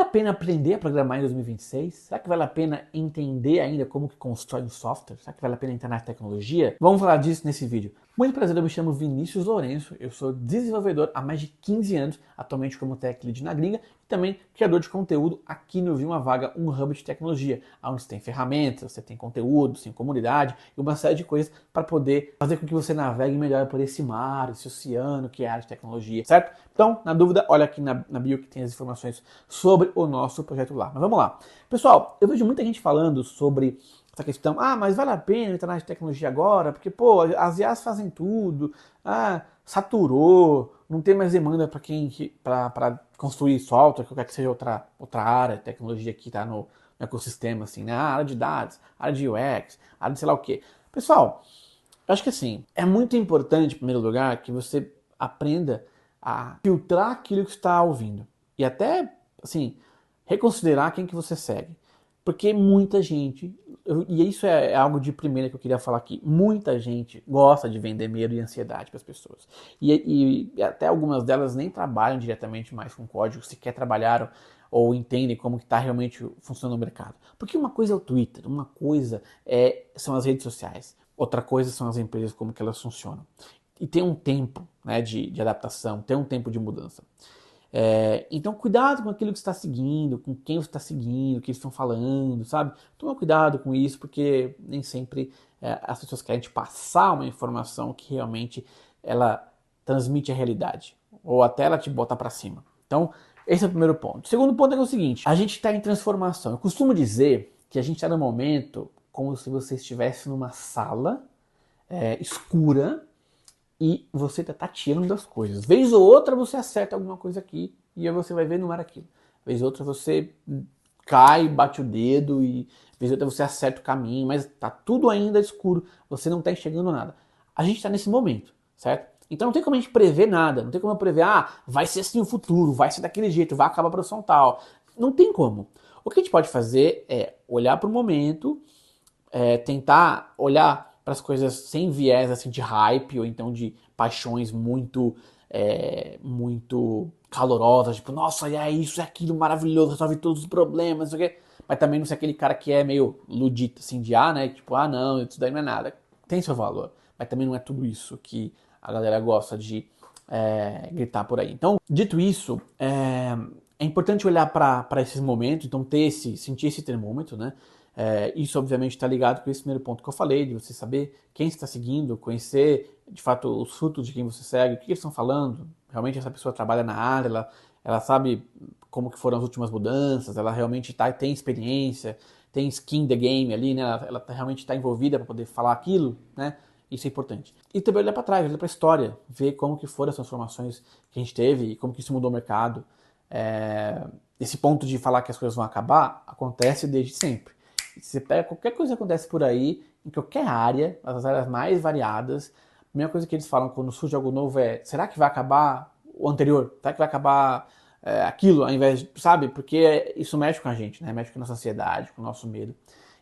pena aprender a programar em 2026? Será que vale a pena entender ainda como que constrói um software? Será que vale a pena entrar na tecnologia? Vamos falar disso nesse vídeo. Muito prazer, eu me chamo Vinícius Lourenço, eu sou desenvolvedor há mais de 15 anos, atualmente como Tech Lead na Gringa, e também criador de conteúdo aqui no Vi Uma Vaga, um hub de tecnologia, onde você tem ferramentas, você tem conteúdo, você tem comunidade e uma série de coisas para poder fazer com que você navegue melhor por esse mar, esse oceano que é a área de tecnologia, certo? Então, na dúvida, olha aqui na bio que tem as informações sobre o nosso projeto lá. Mas vamos lá. Pessoal, eu vejo muita gente falando sobre essa questão, mas vale a pena entrar na tecnologia agora, porque, pô, as IAs fazem tudo, saturou, não tem mais demanda para construir software, qualquer que seja outra área, tecnologia que está no ecossistema, assim, né? Área de dados, área de UX, área de sei lá o quê. Pessoal, eu acho que assim, é muito importante, em primeiro lugar, que você aprenda a filtrar aquilo que você está ouvindo. E até, assim, reconsiderar quem que você segue. Porque muita gente, e isso é algo de primeira que eu queria falar aqui, muita gente gosta de vender medo e ansiedade para as pessoas. E até algumas delas nem trabalham diretamente mais com código, sequer trabalharam ou entendem como que está realmente funcionando o mercado. Porque uma coisa é o Twitter, uma coisa são as redes sociais, outra coisa são as empresas, como que elas funcionam. E tem um tempo, né, de adaptação, tem um tempo de mudança. Então cuidado com aquilo que você está seguindo, com quem você está seguindo, o que eles estão falando, sabe? Toma cuidado com isso, porque nem sempre as pessoas querem te passar uma informação que realmente ela transmite a realidade, ou até ela te bota para cima. Então, esse é o primeiro ponto. O segundo ponto é o seguinte, a gente está em transformação. Eu costumo dizer que a gente está no momento como se você estivesse numa sala escura, e você tá tateando das coisas. Vez ou outra você acerta alguma coisa aqui e aí você vai ver não era aquilo. Vez ou outra você cai, bate o dedo e vez ou outra você acerta o caminho, mas tá tudo ainda escuro, você não tá enxergando nada. A gente tá nesse momento, certo? Então não tem como a gente prever nada, não tem como eu prever, vai ser assim o futuro, vai ser daquele jeito, vai acabar a produção tal. Não tem como. O que a gente pode fazer é olhar para o momento, tentar olhar para as coisas sem viés assim, de hype ou então de paixões muito calorosas, tipo, nossa, é isso, é aquilo maravilhoso, resolve todos os problemas, não sei o quê. Mas também não ser aquele cara que é meio ludito, assim, né? Tipo, não, isso daí não é nada. Tem seu valor, mas também não é tudo isso que a galera gosta de gritar por aí. Então, dito isso, é importante olhar para esses momentos, então sentir esse termômetro, né? Isso obviamente está ligado com esse primeiro ponto que eu falei, de você saber quem está seguindo, conhecer de fato os frutos de quem você segue, o que eles estão falando, realmente essa pessoa trabalha na área, ela sabe como que foram as últimas mudanças, ela realmente tem experiência, tem skin the game ali, né? Ela realmente está envolvida para poder falar aquilo, né? Isso é importante. E também olhar para trás, olhar para a história, ver como que foram as transformações que a gente teve e como que isso mudou o mercado. Esse ponto de falar que as coisas vão acabar acontece desde sempre. Você pega qualquer coisa que acontece por aí, em qualquer área, as áreas mais variadas, a primeira coisa que eles falam quando surge algo novo será que vai acabar o anterior? Será que vai acabar aquilo ao invés de, sabe? Porque isso mexe com a gente, né? Mexe com a nossa ansiedade, com o nosso medo.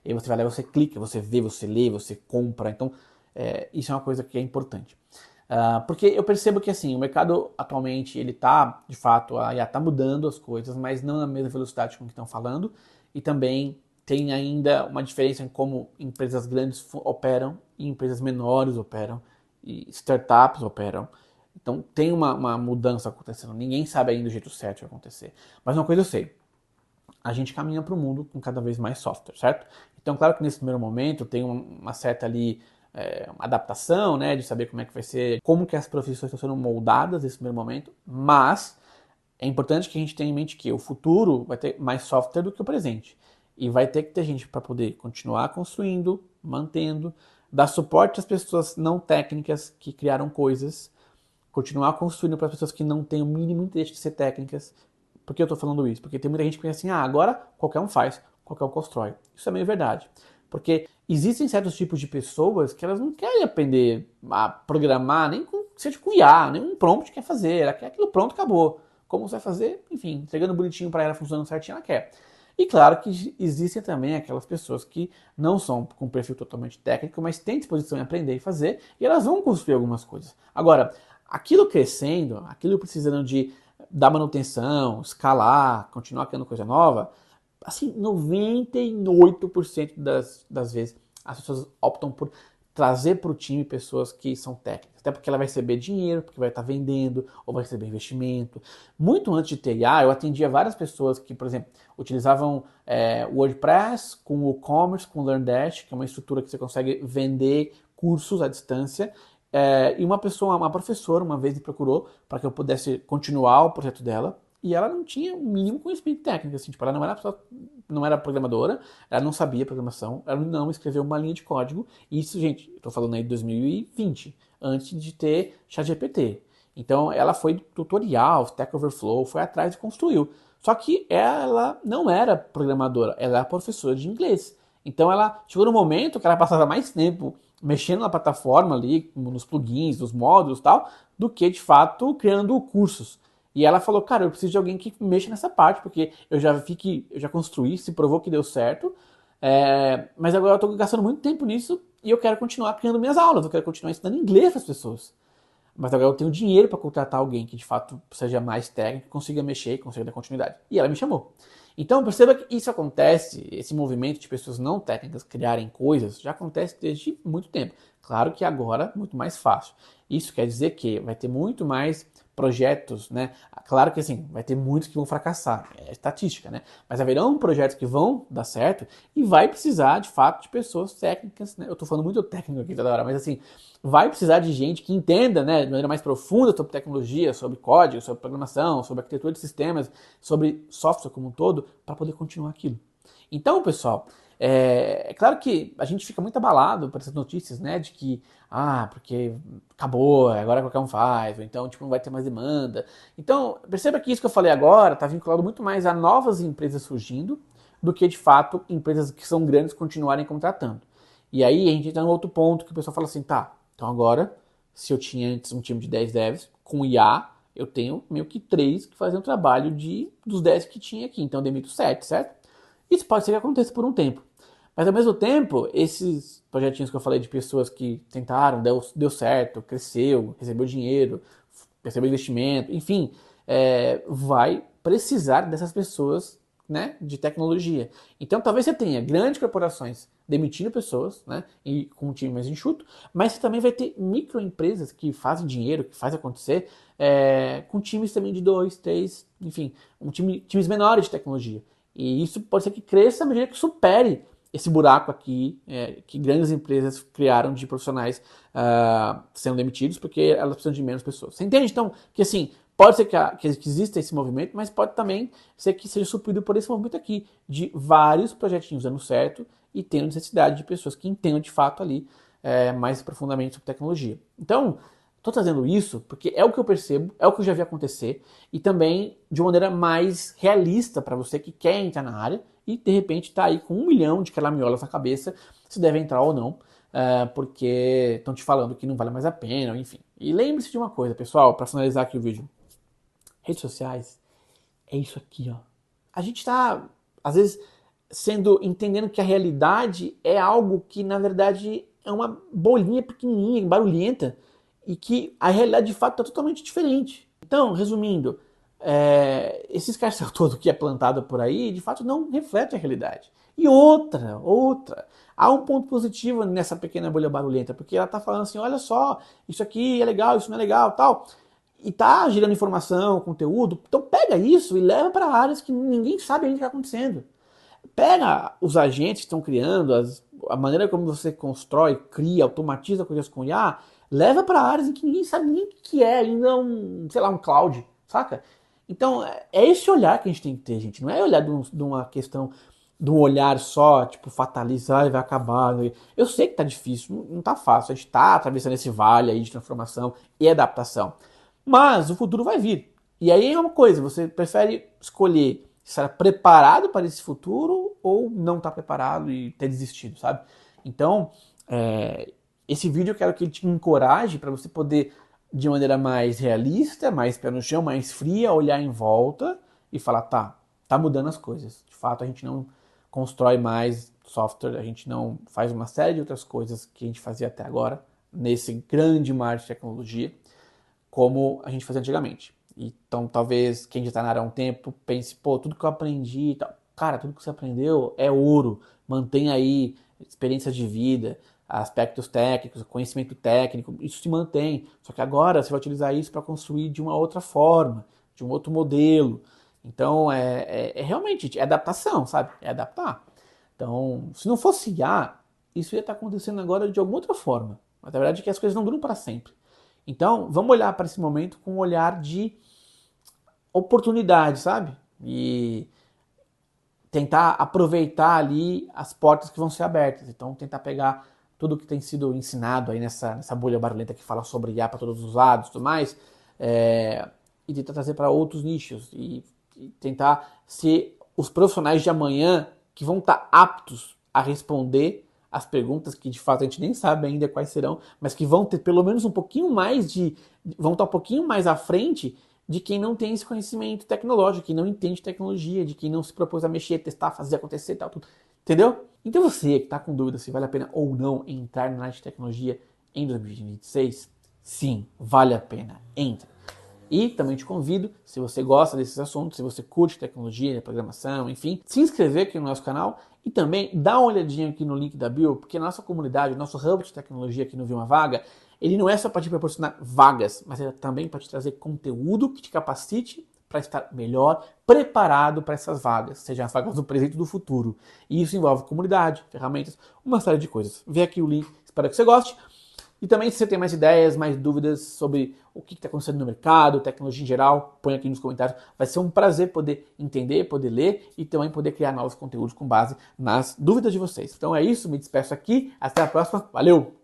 E aí você vai lá, você clica, você vê, você lê, você compra. Então, isso é uma coisa que é importante. Porque eu percebo que assim, o mercado atualmente, ele tá, de fato, já tá mudando as coisas, mas não na mesma velocidade com que estão falando. E também tem ainda uma diferença em como empresas grandes operam e empresas menores operam e startups operam. Então tem uma mudança acontecendo. Ninguém sabe ainda o jeito certo de acontecer. Mas uma coisa eu sei, a gente caminha para o mundo com cada vez mais software, certo? Então claro que nesse primeiro momento tem uma certa ali uma adaptação, né, de saber como é que vai ser, como que as profissões estão sendo moldadas nesse primeiro momento, mas é importante que a gente tenha em mente que o futuro vai ter mais software do que o presente. E vai ter que ter gente para poder continuar construindo, mantendo, dar suporte às pessoas não técnicas que criaram coisas, continuar construindo para as pessoas que não têm o mínimo interesse de ser técnicas. Por que eu estou falando isso? Porque tem muita gente que pensa assim, agora qualquer um faz, qualquer um constrói. Isso é meio verdade. Porque existem certos tipos de pessoas que elas não querem aprender a programar, nem seja com IA, nem um prompt quer fazer, ela quer aquilo pronto, acabou. Como você vai fazer? Enfim, entregando bonitinho para ela, funcionando certinho, ela quer. E claro que existem também aquelas pessoas que não são com perfil totalmente técnico, mas têm disposição em aprender e fazer, e elas vão construir algumas coisas. Agora, aquilo crescendo, aquilo precisando de dar manutenção, escalar, continuar criando coisa nova, assim, 98% das vezes as pessoas optam por trazer para o time pessoas que são técnicas. Até porque ela vai receber dinheiro, porque vai estar vendendo, ou vai receber investimento. Muito antes de ter IA, eu atendia várias pessoas que, por exemplo, utilizavam WordPress com WooCommerce, com LearnDash, que é uma estrutura que você consegue vender cursos à distância. E uma professora, uma vez me procurou para que eu pudesse continuar o projeto dela. E ela não tinha o mínimo conhecimento técnico, assim, tipo, ela não era programadora, ela não sabia programação, ela não escreveu uma linha de código. Isso, gente, eu tô falando aí de 2020, antes de ter ChatGPT. Então, ela foi do tutorial, Stack Overflow, foi atrás e construiu. Só que ela não era programadora, ela era professora de inglês. Então, ela chegou no momento que ela passava mais tempo mexendo na plataforma ali, nos plugins, nos módulos e tal, do que, de fato, criando cursos. E ela falou, cara, eu preciso de alguém que mexa nessa parte, porque eu já construí, se provou que deu certo, mas agora eu estou gastando muito tempo nisso e eu quero continuar criando minhas aulas, eu quero continuar ensinando inglês para as pessoas. Mas agora eu tenho dinheiro para contratar alguém que de fato seja mais técnico, consiga mexer e consiga dar continuidade. E ela me chamou. Então perceba que isso acontece, esse movimento de pessoas não técnicas criarem coisas, já acontece desde muito tempo. Claro que agora muito mais fácil. Isso quer dizer que vai ter muito mais projetos, né? Claro que assim, vai ter muitos que vão fracassar, é estatística, né? Mas haverão projetos que vão dar certo e vai precisar, de fato, de pessoas técnicas, né? Eu tô falando muito técnico aqui toda hora, mas assim, vai precisar de gente que entenda, né, de maneira mais profunda sobre tecnologia, sobre código, sobre programação, sobre arquitetura de sistemas, sobre software como um todo, para poder continuar aquilo. Então, pessoal, é claro que a gente fica muito abalado por essas notícias, né, de que, porque acabou, agora qualquer um faz, ou então, tipo, não vai ter mais demanda. Então, perceba que isso que eu falei agora está vinculado muito mais a novas empresas surgindo do que, de fato, empresas que são grandes continuarem contratando. E aí a gente entra num outro ponto que o pessoal fala assim, tá, então agora, se eu tinha antes um time de 10 devs, com IA, eu tenho meio que 3 que fazem o trabalho dos 10 que tinha aqui, então eu demito 7, certo? Isso pode ser que aconteça por um tempo. Mas ao mesmo tempo, esses projetinhos que eu falei de pessoas que tentaram, deu certo, cresceu, recebeu dinheiro, recebeu investimento, enfim, vai precisar dessas pessoas, né, de tecnologia. Então talvez você tenha grandes corporações demitindo pessoas, né, e com um time mais enxuto, mas você também vai ter microempresas que fazem dinheiro, que fazem acontecer, com times também de 2, 3, enfim, times menores de tecnologia. E isso pode ser que cresça à medida que supere esse buraco aqui que grandes empresas criaram de profissionais sendo demitidos porque elas precisam de menos pessoas. Você entende, então, que assim, pode ser que exista esse movimento, mas pode também ser que seja suprido por esse movimento aqui, de vários projetinhos dando certo e tendo necessidade de pessoas que entendam de fato ali mais profundamente sobre tecnologia. Então, estou trazendo isso porque é o que eu percebo, é o que eu já vi acontecer e também de uma maneira mais realista para você que quer entrar na área e de repente está aí com 1 milhão de caraminholas na cabeça se deve entrar ou não, porque estão te falando que não vale mais a pena, enfim. E lembre-se de uma coisa, pessoal, para finalizar aqui o vídeo. Redes sociais é isso aqui, ó. A gente está, às vezes, entendendo que a realidade é algo que, na verdade, é uma bolinha pequenininha, barulhenta, e que a realidade, de fato, está totalmente diferente. Então, resumindo, esse escarcéu todo que é plantado por aí, de fato, não reflete a realidade. E outra, há um ponto positivo nessa pequena bolha barulhenta, porque ela está falando assim, olha só, isso aqui é legal, isso não é legal, tal, e tá gerando informação, conteúdo, então pega isso e leva para áreas que ninguém sabe ainda o que está acontecendo. Pega os agentes que estão criando, a maneira como você constrói, cria, automatiza coisas com IA, leva para áreas em que ninguém sabe nem o que é ainda sei lá, um cloud, saca? Então, é esse olhar que a gente tem que ter, gente. Não é olhar de uma questão, de um olhar só, tipo, fatalizar e vai acabar. Eu sei que tá difícil, não tá fácil. A gente tá atravessando esse vale aí de transformação e adaptação. Mas o futuro vai vir. E aí é uma coisa, você prefere escolher estar preparado para esse futuro ou não estar preparado e ter desistido, sabe? Então, esse vídeo eu quero que ele te encoraje para você poder, de maneira mais realista, mais pé no chão, mais fria, olhar em volta e falar, tá mudando as coisas. De fato, a gente não constrói mais software, a gente não faz uma série de outras coisas que a gente fazia até agora, nesse grande mar de tecnologia, como a gente fazia antigamente. Então, talvez quem já está na área há um tempo pense, pô, tudo que eu aprendi e tal. Cara, tudo que você aprendeu é ouro. Mantém aí experiência de vida, aspectos técnicos, conhecimento técnico, isso se mantém. Só que agora você vai utilizar isso para construir de uma outra forma, de um outro modelo. Então, realmente adaptação, sabe? É adaptar. Então, se não fosse IA, isso ia estar acontecendo agora de alguma outra forma. Mas a verdade é que as coisas não duram para sempre. Então, vamos olhar para esse momento com um olhar de oportunidade, sabe? E tentar aproveitar ali as portas que vão ser abertas. Então, tentar pegar tudo que tem sido ensinado aí nessa bolha barulhenta que fala sobre IA para todos os lados e tudo mais, e tentar trazer para outros nichos. E tentar ser os profissionais de amanhã que vão estar aptos a responder as perguntas que de fato a gente nem sabe ainda quais serão, mas que vão ter pelo menos um pouquinho mais vão estar um pouquinho mais à frente de quem não tem esse conhecimento tecnológico, quem não entende tecnologia, de quem não se propôs a mexer, testar, fazer acontecer e tal, tudo. Entendeu? Então você que está com dúvida se vale a pena ou não entrar na área de tecnologia em 2026, sim, vale a pena. Entra. E também te convido, se você gosta desses assuntos, se você curte tecnologia, programação, enfim, se inscrever aqui no nosso canal e também dá uma olhadinha aqui no link da bio, porque a nossa comunidade, o nosso hub de tecnologia aqui no Viu Uma Vaga, ele não é só para te proporcionar vagas, mas é também para te trazer conteúdo que te capacite para estar melhor preparado para essas vagas, sejam as vagas do presente e do futuro. E isso envolve comunidade, ferramentas, uma série de coisas. Vê aqui o link, espero que você goste. E também, se você tem mais ideias, mais dúvidas sobre o que está acontecendo no mercado, tecnologia em geral, põe aqui nos comentários. Vai ser um prazer poder entender, poder ler e também poder criar novos conteúdos com base nas dúvidas de vocês. Então é isso, me despeço aqui. Até a próxima. Valeu!